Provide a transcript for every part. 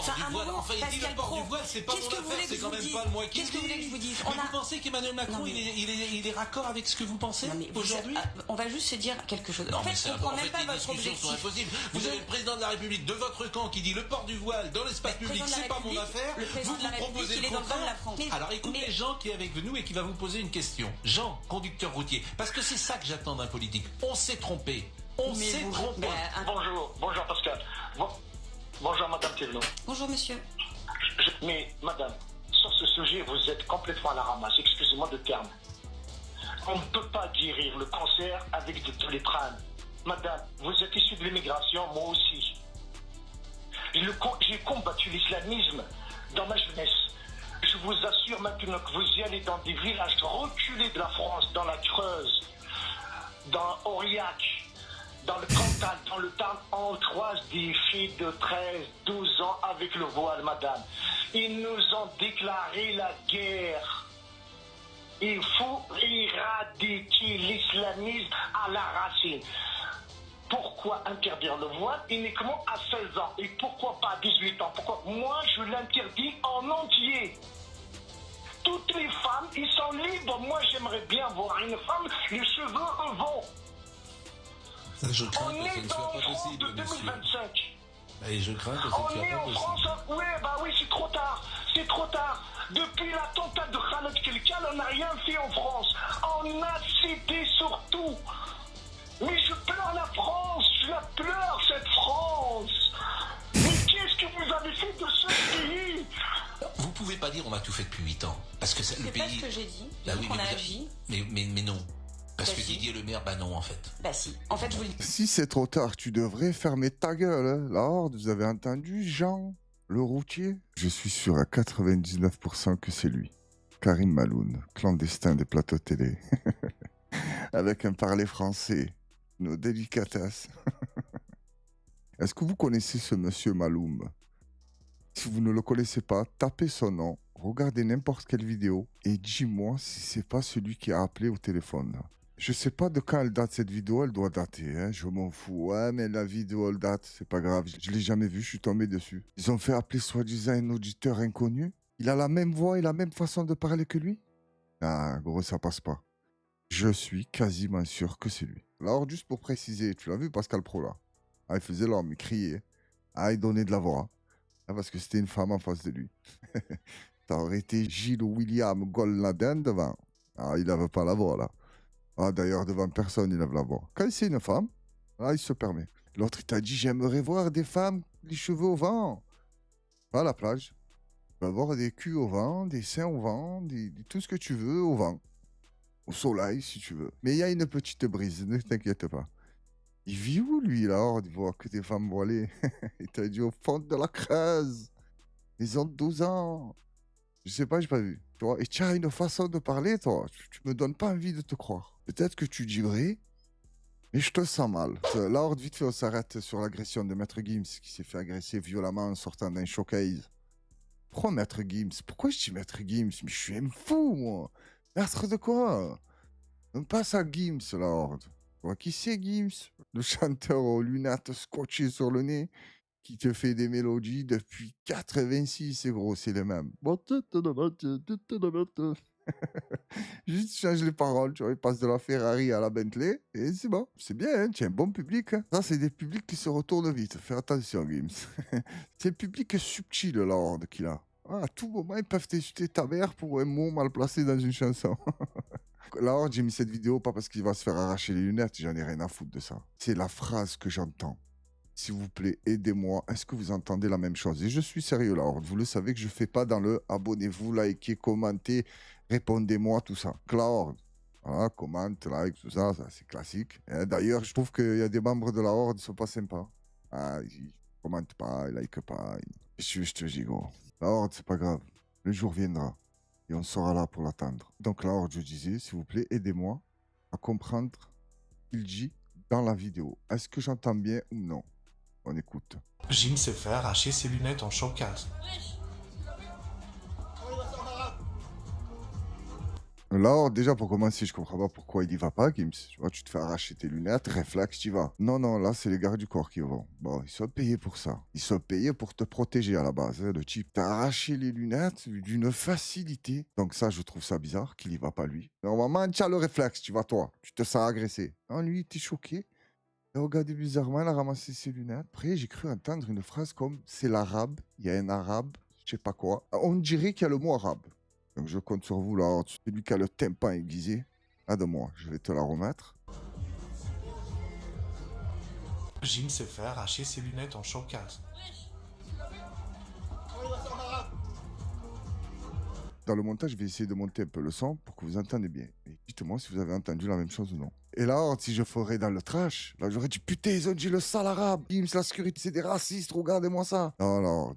port Enfin, du un voile. moment, Enfin, il dit Pascal le port Pro, du voile, c'est pas qu'est-ce mon que vous affaire, voulez c'est que quand je vous même dise pas moi qui le Qu'est-ce que vous voulez que je vous dise? Mais vous pensez qu'Emmanuel Macron, Non, mais- il est raccord avec ce que vous pensez Non, mais vous- aujourd'hui? on va juste se dire quelque chose. Non, En mais fait, c'est je comprends même pas les votre discussions sont objectif. impossibles. Vous avez le président de la République de votre camp qui dit le port du voile dans l'espace Le public, président de la c'est pas mon République- affaire. le président Vous de la vous République, proposez il le est dans le camp de contraire. la France. Alors écoutez Jean qui est avec nous et qui va vous poser une question. Jean, conducteur routier. Parce que c'est ça que j'attends d'un politique. On s'est trompé. On Mais s'est vous- trompé. Bonjour Pascal. Bonjour Madame Thévenot. Bonjour monsieur. Mais Madame, sur ce sujet, vous êtes complètement à la ramasse, excusez-moi de terme. On ne peut pas guérir le cancer avec de Doliprane. Madame, vous êtes issue de l'immigration, moi aussi. J'ai combattu l'islamisme dans ma jeunesse. Je vous assure maintenant que vous y allez dans des villages reculés de la France, dans la Creuse, dans Aurillac, dans le Cantal, dans le Tarn, on croise des filles de 13, 12 ans avec le voile, madame. Ils nous ont déclaré la guerre. Il faut éradiquer l'islamisme à la racine. Pourquoi interdire le voile uniquement à 16 ans? Et pourquoi pas à 18 ans? Pourquoi? Moi, je l'interdis en entier. Toutes les femmes, ils sont libres. Moi, j'aimerais bien voir une femme, les cheveux au vent. Je crains On que ce est ne dans soit pas France de possible, monsieur. 2025. Et je crains que ce ne On soit est pas en possible. France, oui, c'est trop tard. Depuis l'attentat de Khaled Kelkal, on n'a rien fait en France. On a cité surtout. Mais je pleure la France, je la pleure cette France. Mais qu'est-ce que vous avez fait de ce pays? Vous pouvez pas dire on a tout fait depuis 8 ans. Parce que c'est le C'est pays. pas ce que j'ai dit. Bah J'ai oui, dit qu'on mais a vous- agi. Mais non. Parce Bah que si. Didier Le Maire, bah non en fait. Bah si. En fait, je vous le dis. Si c'est trop tard, tu devrais fermer ta gueule. Hein. La Horde, vous avez entendu Jean, le routier? Je suis sûr à 99% que c'est lui. Karim Maloun, clandestin des plateaux télé. Avec un parler français. Nos délicatesses. Est-ce que vous connaissez ce monsieur Maloum? Si vous ne le connaissez pas, tapez son nom, regardez n'importe quelle vidéo et dis-moi si c'est pas celui qui a appelé au téléphone. Là. Je sais pas de quand elle date cette vidéo, elle doit dater, hein, je m'en fous. Ouais, mais la vidéo elle date, c'est pas grave, je l'ai jamais vue, je suis tombé dessus. Ils ont fait appeler soi-disant un auditeur inconnu. Il a la même voix et la même façon de parler que lui. Ah, gros, ça passe pas. Je suis quasiment sûr que c'est lui. Alors, juste pour préciser, tu l'as vu Pascal Pro là? Ah, il faisait l'homme, il criait. Ah, il donnait de la voix. Ah, parce que c'était une femme en face de lui. Ça aurait été Gilles William Golnadin devant. Ah, il n'avait pas la voix là. Ah, d'ailleurs, devant personne, il avait la voix. Quand c'est une femme, là, il se permet. L'autre, il t'a dit, j'aimerais voir des femmes, les cheveux au vent. Va à la plage. Tu vas voir des culs au vent, des seins au vent, tout ce que tu veux au vent. Au soleil, si tu veux. Mais il y a une petite brise, ne t'inquiète pas. Il vit où, lui, là? Il voit que des femmes voilées. Il t'a dit au fond de la Creuse. Ils ont 12 ans. Je sais pas, j'ai pas vu. Tu vois? Et tu as une façon de parler, toi. Tu me donnes pas envie de te croire. Peut-être que tu dis vrai, mais je te sens mal. Là, vite fait, on s'arrête sur l'agression de Maître Gims, qui s'est fait agresser violemment en sortant d'un showcase. Pourquoi Maître Gims? Pourquoi je dis Maître Gims? Mais je suis un fou, moi. Maître de quoi? On passe à Gims, la Horde. Tu vois qui c'est, Gims? Le chanteur aux lunettes scotchées sur le nez, qui te fait des mélodies depuis 86, c'est gros, c'est les mêmes. Juste change les paroles, tu vois, il passe de la Ferrari à la Bentley, et c'est bon. C'est bien, hein, tu as un bon public. Hein. Ça, c'est des publics qui se retournent vite. Fais attention, Gims. C'est un public subtil, la Horde, qu'il a. Ah, à tout moment, ils peuvent t'insulter ta mère pour un mot mal placé dans une chanson. La Horde, j'ai mis cette vidéo pas parce qu'il va se faire arracher les lunettes, j'en ai rien à foutre de ça. C'est la phrase que j'entends. S'il vous plaît, aidez-moi. Est-ce que vous entendez la même chose? Et je suis sérieux, la Horde. Vous le savez que je fais pas dans le abonnez-vous, likez, commentez, répondez-moi, tout ça. Que la Horde. Voilà, commente, like, tout ça, ça c'est classique. D'ailleurs, je trouve qu'il y a des membres de la Horde qui sont pas sympas. Ah, ils commentent pas, ils likent pas. Je te dis, gros. La Horde, c'est pas grave. Le jour viendra. Et on sera là pour l'attendre. Donc la Horde, je disais, s'il vous plaît, aidez-moi à comprendre ce qu'il dit dans la vidéo. Est-ce que j'entends bien ou non? On écoute. Jim s'est fait arracher ses lunettes en showcase. Là, déjà, pour commencer, je comprends pas pourquoi il y va pas, Gims. Tu vois, tu te fais arracher tes lunettes, réflexe, tu y vas. Non, non, là, c'est les gardes du corps qui vont. Bon, ils sont payés pour ça. Ils sont payés pour te protéger à la base. Hein. Le type t'a arraché les lunettes d'une facilité. Donc ça, je trouve ça bizarre qu'il y va pas, lui. Normalement, tu as le réflexe, tu vas toi. Tu te sens agressé. Non, lui, t'es choqué. Il a regardé bizarrement, il a ramassé ses lunettes. Après, j'ai cru entendre une phrase comme « c'est l'arabe, il y a un arabe, je sais pas quoi ». On dirait qu'il y a le mot arabe. Donc je compte sur vous là, celui qui a le tympan aiguisé. Ah de moi, je vais te la remettre. Jim s'est fait arracher ses lunettes en showcase. Dans le montage, je vais essayer de monter un peu le son pour que vous entendez bien. Et dites-moi si vous avez entendu la même chose ou non. Et là, si je ferais dans le trash, là j'aurais dit putain, ils ont dit le sale arabe. Gims, la sécurité, c'est des racistes, regardez-moi ça. Non, non,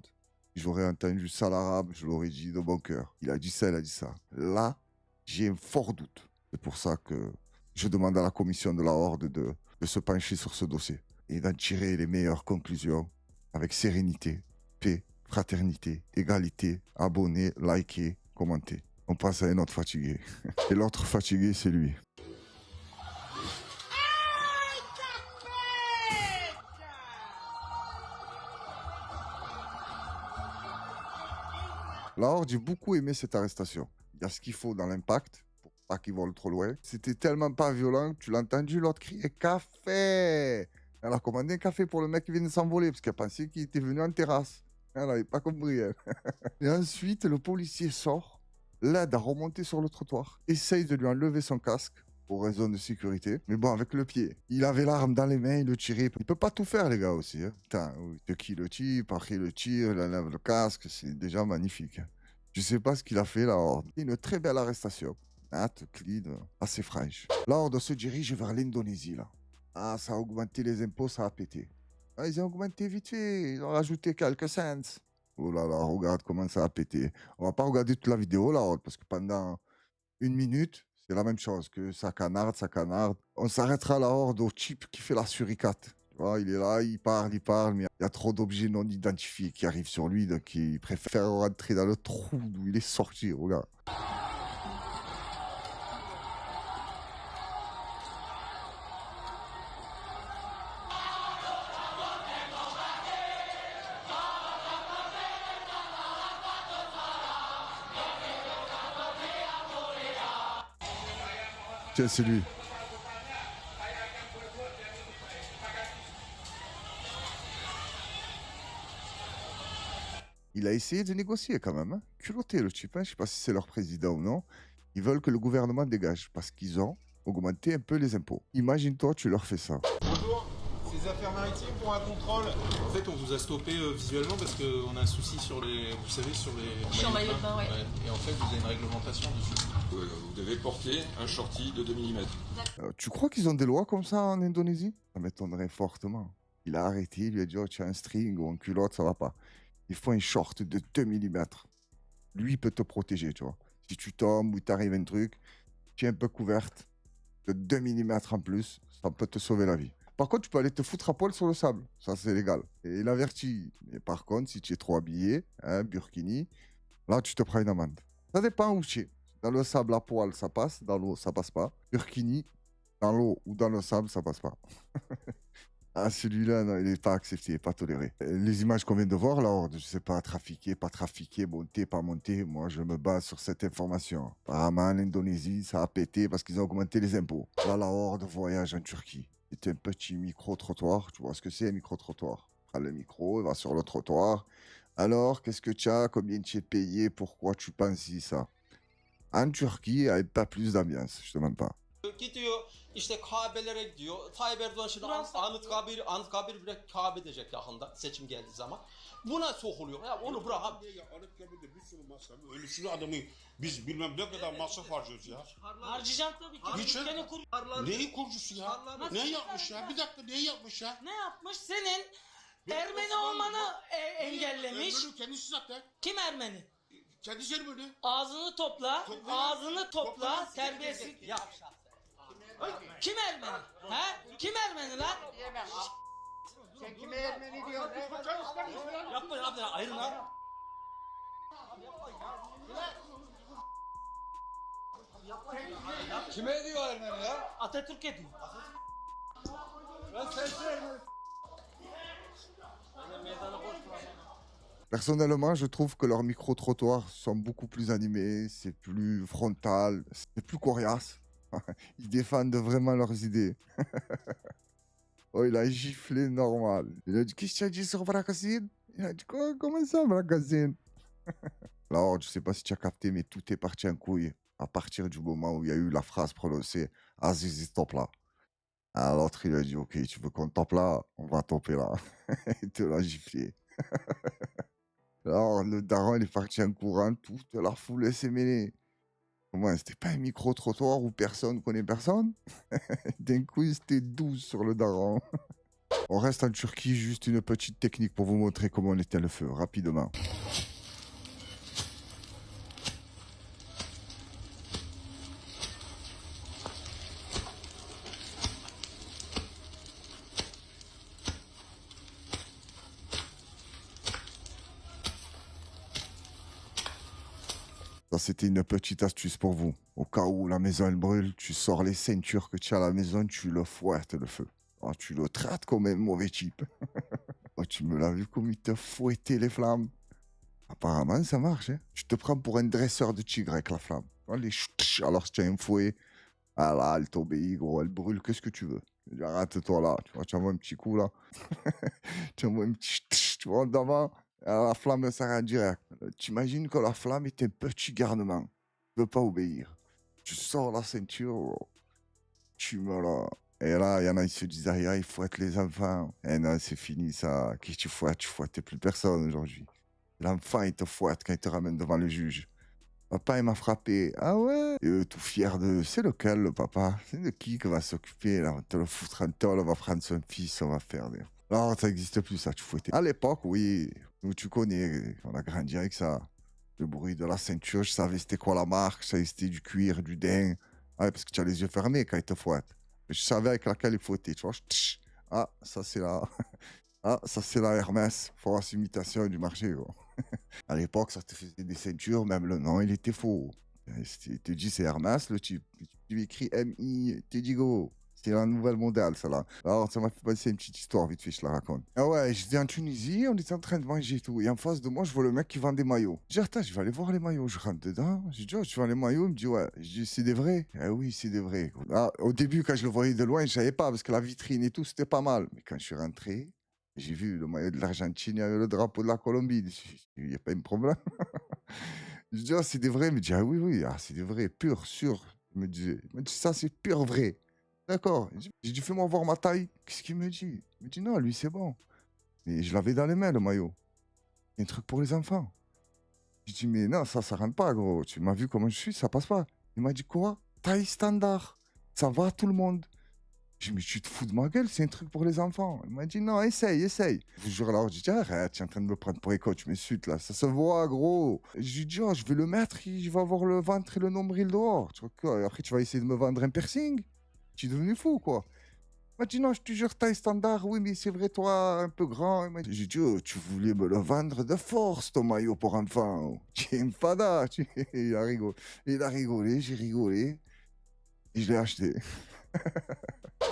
j'aurais entendu sale arabe, je l'aurais dit de bon cœur. Il a dit ça, il a dit ça. Là, j'ai un fort doute. C'est pour ça que je demande à la commission de la Horde de se pencher sur ce dossier et d'en tirer les meilleures conclusions avec sérénité, paix, fraternité, égalité, abonnez, likez, commentez. On passe à un autre fatigué. Et l'autre fatigué, c'est lui. La Horde, j'ai beaucoup aimé cette arrestation. Il y a ce qu'il faut dans l'impact, pour pas qu'il vole trop loin. C'était tellement pas violent que tu l'as entendu, l'autre crier « Café !» Elle a commandé un café pour le mec qui vient de s'envoler, parce qu'elle pensait qu'il était venu en terrasse. Elle n'avait pas compris, elle. Et ensuite, le policier sort, l'aide à remonter sur le trottoir, essaye de lui enlever son casque, pour raison de sécurité. Mais bon, avec le pied. Il avait l'arme dans les mains, il le tirait. Il peut pas tout faire, les gars, aussi. Hein. Putain, de qui le tire, par qui le tire, il enlève le casque, c'est déjà magnifique. Je sais pas ce qu'il a fait, la Horde. Une très belle arrestation. Nette, clean, assez fraîche. La Horde se dirige vers l'Indonésie, là. Ah, ça a augmenté les impôts, ça a pété. Ah, ils ont augmenté vite fait, ils ont rajouté quelques cents. Oh là là, regarde comment ça a pété. On va pas regarder toute la vidéo, la Horde, parce que pendant 1 minute, c'est la même chose, que ça canarde, ça canarde. On s'arrêtera la Horde au type qui fait la suricate. Tu vois, il est là, il parle, mais il y a trop d'objets non identifiés qui arrivent sur lui, donc il préfère rentrer dans le trou d'où il est sorti, regarde. Tiens, c'est lui. Il a essayé de négocier quand même. Hein. Culotté le type, hein. Je sais pas si c'est leur président ou non. Ils veulent que le gouvernement dégage parce qu'ils ont augmenté un peu les impôts. Imagine-toi, tu leur fais ça. Bonjour, ces affaires maritimes pour un contrôle. En fait, on vous a stoppé visuellement parce qu'on a un souci sur les, vous savez, sur les. Sur maillot de bain, ouais. Et en fait, vous avez une réglementation dessus. Vous devez porter un shorty de 2 mm. Tu crois qu'ils ont des lois comme ça en Indonésie? Ça m'étonnerait fortement. Il a arrêté, il lui a dit oh, tu as un string ou un culotte, ça va pas. Il faut un short de 2 mm. Lui, il peut te protéger, tu vois. Si tu tombes ou t'arrive un truc, tu es un peu couverte de 2 mm en plus, ça peut te sauver la vie. Par contre, tu peux aller te foutre à poil sur le sable. Ça, c'est légal. Et il avertit. Mais par contre, si tu es trop habillé, hein, burkini, là, tu te prends une amende. Ça dépend où tu es. Dans le sable à poil, ça passe. Dans l'eau, ça passe pas. Burkini, dans l'eau ou dans le sable, ça passe pas. Ah, celui-là, non, il n'est pas accepté, pas toléré. Les images qu'on vient de voir, là, je sais pas, trafiquer, pas trafiquer, monter, pas monter, moi, je me base sur cette information. Apparemment, l'Indonésie, ça a pété parce qu'ils ont augmenté les impôts. Là, la Horde voyage en Turquie. C'est un petit micro-trottoir. Tu vois ce que c'est, un micro-trottoir? Prends le micro, il va sur le trottoir. Alors, qu'est-ce que tu as? Combien tu es payé? Pourquoi tu penses ça? En Turquie, il n'y a pas plus d'ambiance, je te demande pas. Gidiyor işte Kabe'lere gidiyor. Tayyip Erdoğan şimdi Anıtkabir bile Kabe edecek yakında seçim geldiği zaman. Buna sokuluyor. Ya onu bırak abi. Anıtkabir'de bir sürü masraf. Ölüsünü adamı biz bilmem ne kadar masraf harcıyoruz ya. Harcayacağım tabii ki. Niçin? Ülkenin Neyin kurucusu ya? Ne yapmış ya? Bir dakika neyi yapmış ya? Ne yapmış? Senin Ermeni olmanı engellemiş. Ermeni kendisi zaten. Kim Ermeni? Kendisi Ermeni. Ağzını topla. Ağzını topla. Terbiyesiz. Yavşak. Kim Ermeni? He? Kim Ermeni lan? Sen kime Ermeni diyorsun? Yapma abi ayrı lan. Kime diyor Ermeni ya? Atatürk'e diyor. Ben sensin Ermeni. Personnellement, je trouve que leurs micro-trottoirs sont beaucoup plus animés, c'est plus frontal, c'est plus coriace. Ils défendent vraiment leurs idées. Oh, il a giflé normal. Il a dit, qu'est-ce que tu as dit sur Bracazine? Il a dit, quoi? Comment ça, Bracazine? Alors, je sais pas si tu as capté, mais tout est parti en couille à partir du moment où il y a eu la phrase prononcée « Aziz, stop là ». Alors, l'autre, il a dit « Ok, tu veux qu'on tape là? On va taper là. » Il te l'a giflé. Alors, le daron, il est parti en courant, toute la foule s'est mêlée. Comment, c'était pas un micro-trottoir où personne connaît personne? D'un coup, c'était 12 sur le daron. On reste en Turquie, juste une petite technique pour vous montrer comment on éteint le feu, rapidement. Ça, c'était une petite astuce pour vous. Au cas où la maison elle brûle, tu sors les ceintures que tu as à la maison, tu le fouettes le feu. Oh, tu le traites comme un mauvais type. Oh, tu me l'as vu comme il te fouettait les flammes. Apparemment, ça marche. Hein. Tu te prends pour un dresseur de tigre avec la flamme. Oh, alors, si tu as un fouet, ah là, elle t'obéit, gros, elle brûle, qu'est-ce que tu veux? Arrête-toi là, tu vois, tu envoies un petit coup là. Tu envoies un petit, tu vois, d'avant. Alors, la flamme s'arrête direct. T'imagines que la flamme est un petit garnement. Tu ne veux pas obéir. Tu sors la ceinture, tu me la... Et là, il y en a qui se disent, ah, il fouette les enfants. Et non, c'est fini ça. Qui tu fouettes? Tu fouettes plus personne aujourd'hui. L'enfant, il te fouette quand il te ramène devant le juge. Papa, il m'a frappé. Ah ouais? Et eux, tout fiers de... C'est lequel, le papa? C'est de qui va s'occuper? Là, on te le foutre en tôle, on va prendre son fils, on va faire des... Non, ça n'existe plus, ça, tu fouettais. À l'époque, oui, nous, tu connais, on a grandi avec ça. Le bruit de la ceinture, je savais c'était quoi la marque, je savais c'était du cuir, du daim. Ouais, parce que tu as les yeux fermés quand il te fouette. Je savais avec laquelle il fouettait, tu vois. Ah, ça c'est la... Ah, ça c'est la Hermès, force imitation du marché, gros. À l'époque, ça te faisait des ceintures, même le nom, il était faux. Il te dit c'est Hermès, le type. Tu écris M-I, tu dis go. C'est la nouvelle mondiale, ça là. Alors, ça m'a fait passer une petite histoire, vite fait, je la raconte. Ah ouais, j'étais en Tunisie, on était en train de manger et tout. Et en face de moi, je vois le mec qui vend des maillots. Je dis, attends, je vais aller voir les maillots. Je rentre dedans. Je dis, oh, tu vends les maillots? Il me dit, ouais. Je dis, c'est des vrais? Ah oui, c'est des vrais. Ah, au début, quand je le voyais de loin, je savais pas, parce que la vitrine et tout, c'était pas mal. Mais quand je suis rentré, j'ai vu le maillot de l'Argentine, il y avait le drapeau de la Colombie. Il n'y a pas un problème. Je dis, oh, c'est des vrais. Il me dit, ah oui, oui, ah, c'est des vrais, pur, sûr. Il me dit, ça, c'est pur vrai. D'accord. J'ai dit, fais-moi voir ma taille. Qu'est-ce qu'il me dit? Il me dit, non, lui, c'est bon. Et je l'avais dans les mains, le maillot. C'est un truc pour les enfants. Je dis, mais non, ça rentre pas, gros. Tu m'as vu comment je suis, ça passe pas. Il m'a dit, quoi? Taille standard. Ça va à tout le monde. Je dis, mais tu te fous de ma gueule, c'est un truc pour les enfants. Il m'a dit, non, essaye. Je vous jure, là, je dis, arrête, tu es en train de me prendre pour écho, tu m'insultes, là. Ça se voit, gros. Je lui dis, oh, je vais le mettre, je vais avoir le ventre et le nombril dehors. Tu vois quoi? Après, tu vas essayer de me vendre un piercing. Tu es devenu fou, quoi. Il m'a dit, non, je te jure, taille standard. Oui, mais c'est vrai, toi, un peu grand. J'ai dit, oh, tu voulais me le vendre de force, ton maillot pour enfant. Tu es une fada. Il a rigolé, j'ai rigolé. Et je l'ai acheté.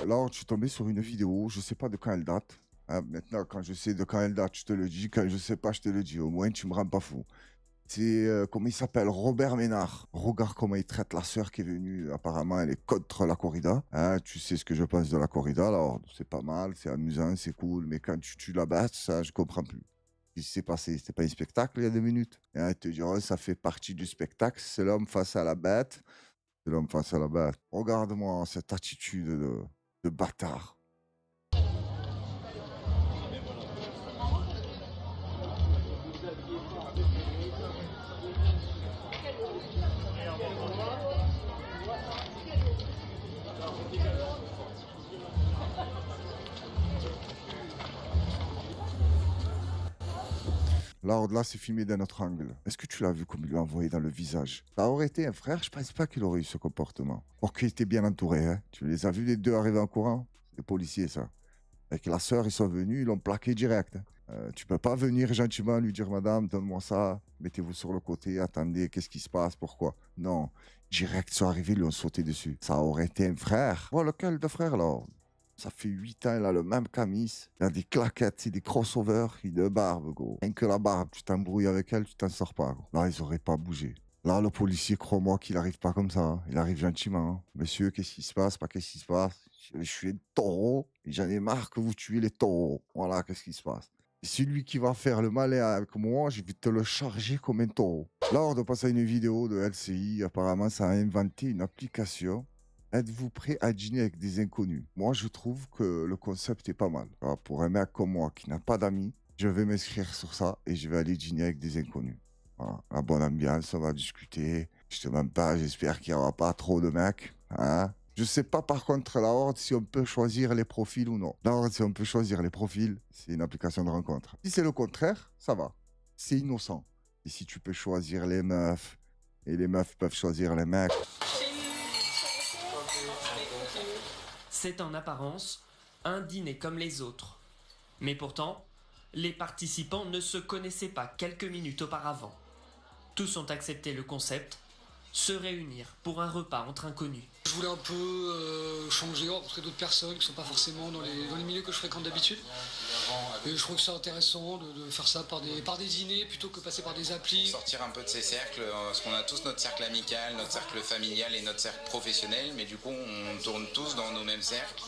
Alors, je suis tombé sur une vidéo, je sais pas de quand elle date. Hein, maintenant, quand je sais de quand elle date, je te le dis. Quand je sais pas, je te le dis. Au moins, tu me rends pas fou. C'est, comment il s'appelle? Robert Ménard. Regarde comment il traite la sœur qui est venue. Apparemment, elle est contre la corrida. Hein, tu sais ce que je pense de la corrida. Alors, c'est pas mal, c'est amusant, c'est cool. Mais quand tu tues la bête, ça, je comprends plus. Ce qui s'est passé, c'était pas un spectacle il y a 2 minutes. Et hein, ils te diront, ça fait partie du spectacle. C'est l'homme face à la bête. C'est l'homme face à la bête. Regarde-moi cette attitude de bâtard. Là, au-delà, c'est filmé d'un autre angle. Est-ce que tu l'as vu comme il lui a envoyé dans le visage? Ça aurait été un frère, je pense pas qu'il aurait eu ce comportement. Or qu'il était bien entouré, hein. Tu les as vus les deux arriver en courant? C'est des policiers, ça. Avec la sœur, ils sont venus, ils l'ont plaqué direct. Hein. Tu peux pas venir gentiment lui dire, madame, donne-moi ça, mettez-vous sur le côté, attendez, qu'est-ce qui se passe, pourquoi? Non, direct, ils sont arrivés, ils lui ont sauté dessus. Ça aurait été un frère. Voilà, lequel de frère, là? Ça fait 8 ans, il a le même camis, il a des claquettes, des crossovers, il a de barbe, gros. Rien que la barbe, tu t'embrouilles avec elle, tu t'en sors pas, gros. Là, ils auraient pas bougé. Là, le policier, crois-moi qu'il arrive pas comme ça. Hein. Il arrive gentiment. Hein. Monsieur, qu'est-ce qui se passe? Pas qu'est-ce qui se passe? Je suis un taureau et j'en ai marre que vous tuez les taureaux. Voilà, qu'est-ce qui se passe? Et celui qui va faire le malin avec moi, je vais te le charger comme un taureau. Lors de passer une vidéo de LCI, apparemment, ça a inventé une application. Êtes-vous prêt à dîner avec des inconnus? Moi, je trouve que le concept est pas mal. Alors, pour un mec comme moi qui n'a pas d'amis, je vais m'inscrire sur ça et je vais aller dîner avec des inconnus. Voilà, la bonne ambiance, on va discuter. Je te mens pas, j'espère qu'il n'y aura pas trop de mecs. Hein? Je sais pas par contre la Horde si on peut choisir les profils ou non. La Horde, si on peut choisir les profils, c'est une application de rencontre. Si c'est le contraire, ça va. C'est innocent. Et si tu peux choisir les meufs, et les meufs peuvent choisir les mecs. C'est en apparence un dîner comme les autres. Mais pourtant, les participants ne se connaissaient pas quelques minutes auparavant. Tous ont accepté le concept, se réunir pour un repas entre inconnus. Je voulais un peu changer, rencontrer d'autres personnes qui ne sont pas forcément dans les milieux que je fréquente d'habitude. Et je trouve que c'est intéressant de faire ça par des dîners plutôt que passer par des applis. Sortir un peu de ces cercles, parce qu'on a tous notre cercle amical, notre cercle familial et notre cercle professionnel, mais du coup on tourne tous dans nos mêmes cercles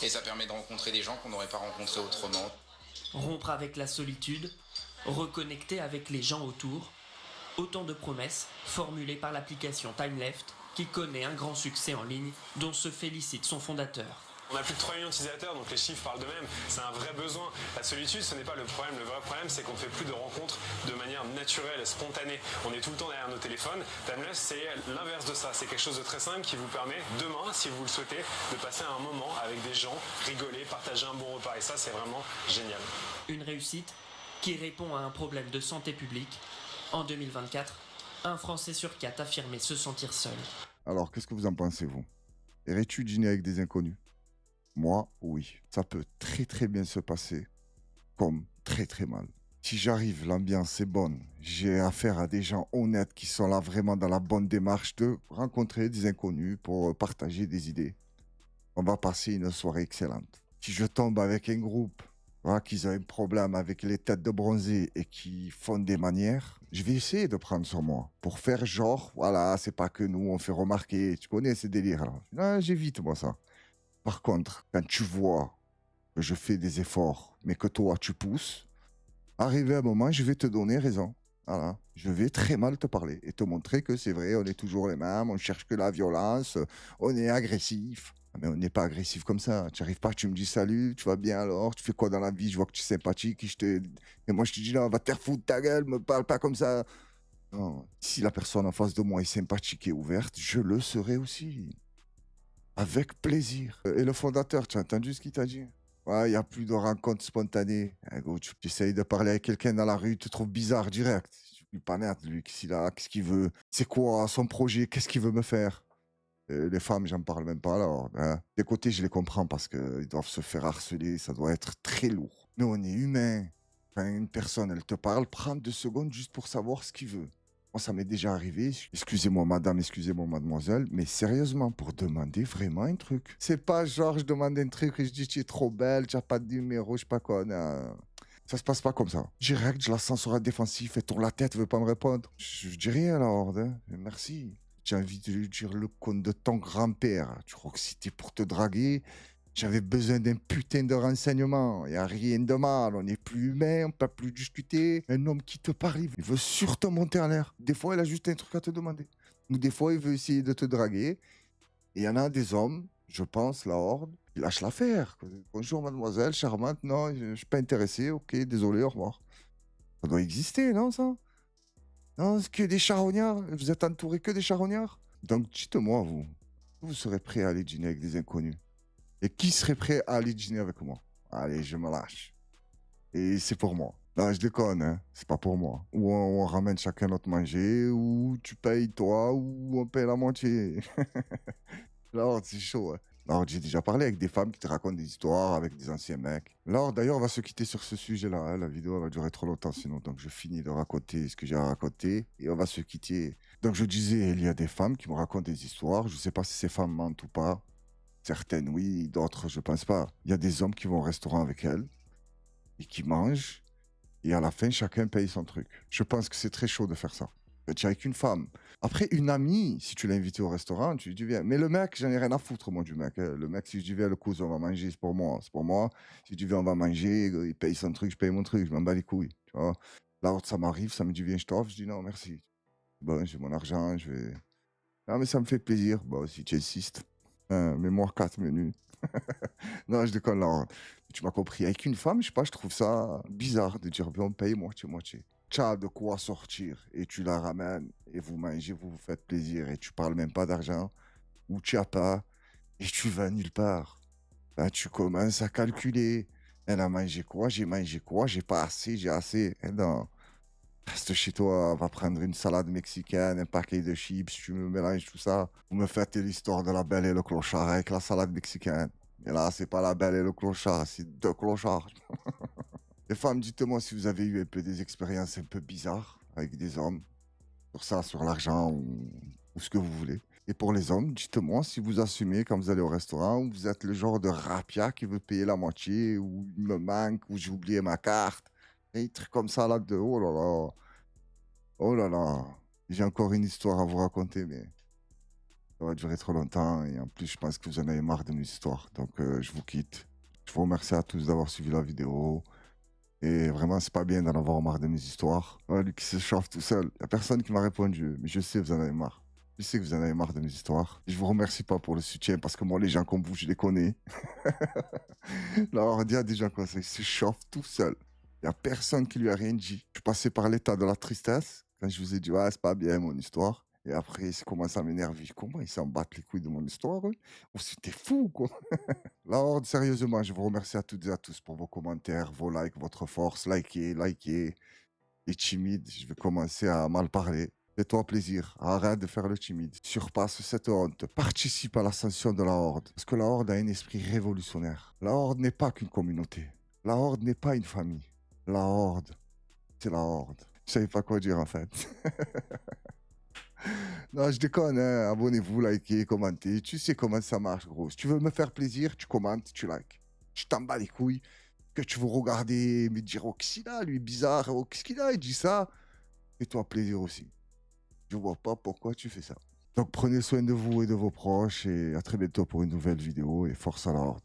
et ça permet de rencontrer des gens qu'on n'aurait pas rencontrés autrement. Rompre avec la solitude, reconnecter avec les gens autour, autant de promesses formulées par l'application TimeLeft qui connaît un grand succès en ligne dont se félicite son fondateur. On a plus de 3 millions d'utilisateurs, donc les chiffres parlent d'eux-mêmes. C'est un vrai besoin. La solitude, ce n'est pas le problème. Le vrai problème, c'est qu'on ne fait plus de rencontres de manière naturelle, spontanée. On est tout le temps derrière nos téléphones. TimeLeft, c'est l'inverse de ça. C'est quelque chose de très simple qui vous permet, demain, si vous le souhaitez, de passer un moment avec des gens, rigoler, partager un bon repas. Et ça, c'est vraiment génial. Une réussite qui répond à un problème de santé publique. En 2024, un Français sur 4 affirmait se sentir seul. Alors, qu'est-ce que vous en pensez, vous? Irais-tu dîner avec des inconnus? Moi, oui. Ça peut très très bien se passer, comme très très mal. Si j'arrive, l'ambiance est bonne, j'ai affaire à des gens honnêtes qui sont là vraiment dans la bonne démarche de rencontrer des inconnus pour partager des idées. On va passer une soirée excellente. Si je tombe avec un groupe, voilà, qui ont un problème avec les têtes de bronzés et qui font des manières, je vais essayer de prendre sur moi pour faire genre, voilà, c'est pas que nous, on fait remarquer. Tu connais ces délires-là. Non, j'évite moi ça. Par contre, quand tu vois que je fais des efforts, mais que toi, tu pousses, arrivé un moment, je vais te donner raison. Voilà. Je vais très mal te parler et te montrer que c'est vrai, on est toujours les mêmes, on cherche que la violence, on est agressif. Mais on n'est pas agressif comme ça. Tu n'arrives pas, tu me dis salut, tu vas bien alors, tu fais quoi dans la vie, je vois que tu es sympathique et moi je te dis là, va te faire foutre ta gueule, me parle pas comme ça. Non. Si la personne en face de moi est sympathique et ouverte, je le serai aussi. Avec plaisir. Et le fondateur, tu as entendu ce qu'il t'a dit? Ouais, il n'y a plus de rencontres spontanées. Tu essayes de parler avec quelqu'un dans la rue, tu te trouves bizarre direct. Je suis pas net, lui, qu'est-ce qu'il veut? C'est quoi son projet? Qu'est-ce qu'il veut me faire? Les femmes, j'en parle même pas alors. Hein. Des côtés, je les comprends parce qu'ils doivent se faire harceler, ça doit être très lourd. Mais on est humain. Quand une personne, elle te parle, prends 2 secondes juste pour savoir ce qu'il veut. Moi, ça m'est déjà arrivé. Excusez-moi, madame, excusez-moi, mademoiselle, mais sérieusement, pour demander vraiment un truc. C'est pas genre, je demande un truc et je dis, tu es trop belle, tu n'as pas de numéro, je sais pas quoi. Non. Ça se passe pas comme ça. Direct, je la sens sur la défensive, elle tourne la tête, elle veut pas me répondre. Je dis rien alors, hein. Merci. J'ai envie de lui dire le conte de ton grand-père. Tu crois que c'était pour te draguer? J'avais besoin d'un putain de renseignement. Il n'y a rien de mal. On n'est plus humain, on ne peut plus discuter. Un homme qui te parle, il veut surtout monter en l'air. Des fois, il a juste un truc à te demander. Ou des fois, il veut essayer de te draguer. Et il y en a des hommes, je pense, la Horde, qui lâchent l'affaire. Bonjour, mademoiselle, charmante. Non, je ne suis pas intéressé. Ok, désolé, au revoir. Ça doit exister, non, ça? Non, c'est que des charognards. Vous êtes entouré que des charognards. Donc, dites-moi, vous serez prêt à aller dîner avec des inconnus? Et qui serait prêt à aller dîner avec moi? Allez, je me lâche. Et c'est pour moi. Non, je déconne, hein. C'est pas pour moi. Ou on ramène chacun notre manger, ou tu payes toi, ou on paye la moitié. Là, c'est chaud, hein. Alors, j'ai déjà parlé avec des femmes qui te racontent des histoires avec des anciens mecs. Alors, d'ailleurs, on va se quitter sur ce sujet-là. Hein. La vidéo va durer trop longtemps sinon. Donc, je finis de raconter ce que j'ai à raconter et on va se quitter. Donc, je disais, il y a des femmes qui me racontent des histoires. Je ne sais pas si ces femmes mentent ou pas. Certaines, oui. D'autres, je pense pas. Il y a des hommes qui vont au restaurant avec elles et qui mangent. Et à la fin, chacun paye son truc. Je pense que c'est très chaud de faire ça. Tu es avec une femme. Après, une amie, si tu l'as invitée au restaurant, tu lui dis viens. Mais le mec, j'en ai rien à foutre, moi, du mec. Hein. Le mec, si je dis viens, le cousin, on va manger, c'est pour moi. C'est pour moi. Si je dis viens, on va manger, il paye son truc, je paye mon truc, je m'en bats les couilles. Tu vois. Là, ça m'arrive, ça me dit viens, je t'offre. Je dis non, merci. Bon, j'ai mon argent, je vais. Non, mais ça me fait plaisir. Bon, si tu insistes. Mets-moi 4 menus. Non, je déconne là. Tu m'as compris. Avec une femme, je sais pas, je trouve ça bizarre de dire viens, on paye moitié-moitié. Tu as de quoi sortir et tu la ramènes et vous mangez, vous vous faites plaisir et tu parles même pas d'argent ou tu as pas et tu vas nulle part. Là, tu commences à calculer. Elle a mangé quoi? J'ai mangé quoi? J'ai pas assez, j'ai assez. Et non. Reste chez toi, va prendre une salade mexicaine, un paquet de chips, tu me mélanges tout ça. Vous me faites l'histoire de la belle et le clochard avec la salade mexicaine. Et là, c'est pas la belle et le clochard, c'est deux clochards. Les femmes, dites-moi si vous avez eu un peu des expériences un peu bizarres avec des hommes. Sur ça, sur l'argent ou ce que vous voulez. Et pour les hommes, dites-moi si vous assumez quand vous allez au restaurant ou vous êtes le genre de rapia qui veut payer la moitié ou il me manque ou j'ai oublié ma carte. Et des trucs comme ça là-dedans. Oh là là. Oh là là. J'ai encore une histoire à vous raconter, mais ça va durer trop longtemps. Et en plus, je pense que vous en avez marre de mes histoires. Donc, je vous quitte. Je vous remercie à tous d'avoir suivi la vidéo. Et vraiment, c'est pas bien d'en avoir marre de mes histoires. Ouais, lui qui se chauffe tout seul. Il n'y a personne qui m'a répondu. Mais je sais que vous en avez marre. Je sais que vous en avez marre de mes histoires. Je vous remercie pas pour le soutien parce que moi, les gens comme vous, je les connais. Alors, il y a des gens comme ça, ils se chauffent tout seul. Il n'y a personne qui lui a rien dit. Je suis passé par l'état de la tristesse quand je vous ai dit, ouais, c'est pas bien mon histoire. Et après, il commence à m'énerver. Comment ils s'en battent les couilles de mon histoire, eux? Oh, c'était fou, quoi. La Horde, sérieusement, je vous remercie à toutes et à tous pour vos commentaires, vos likes, votre force. Likez. Les timides, je vais commencer à mal parler. Fais-toi plaisir. Arrête de faire le timide. Surpasse cette honte. Participe à l'ascension de la Horde. Parce que la Horde a un esprit révolutionnaire. La Horde n'est pas qu'une communauté. La Horde n'est pas une famille. La Horde, c'est la Horde. Je savais pas quoi dire, en fait. Non, je déconne, hein. Abonnez-vous, likez, commentez. Tu sais comment ça marche, gros. Si tu veux me faire plaisir, tu commentes, tu likes. Je t'en bats les couilles. Que tu veux regarder, me dire, oh, qu'est-ce qu'il a, lui, bizarre. Oh, qu'est-ce qu'il a, il dit ça. Fais-toi plaisir aussi. Je vois pas pourquoi tu fais ça. Donc, prenez soin de vous et de vos proches. Et à très bientôt pour une nouvelle vidéo. Et force à la Horde.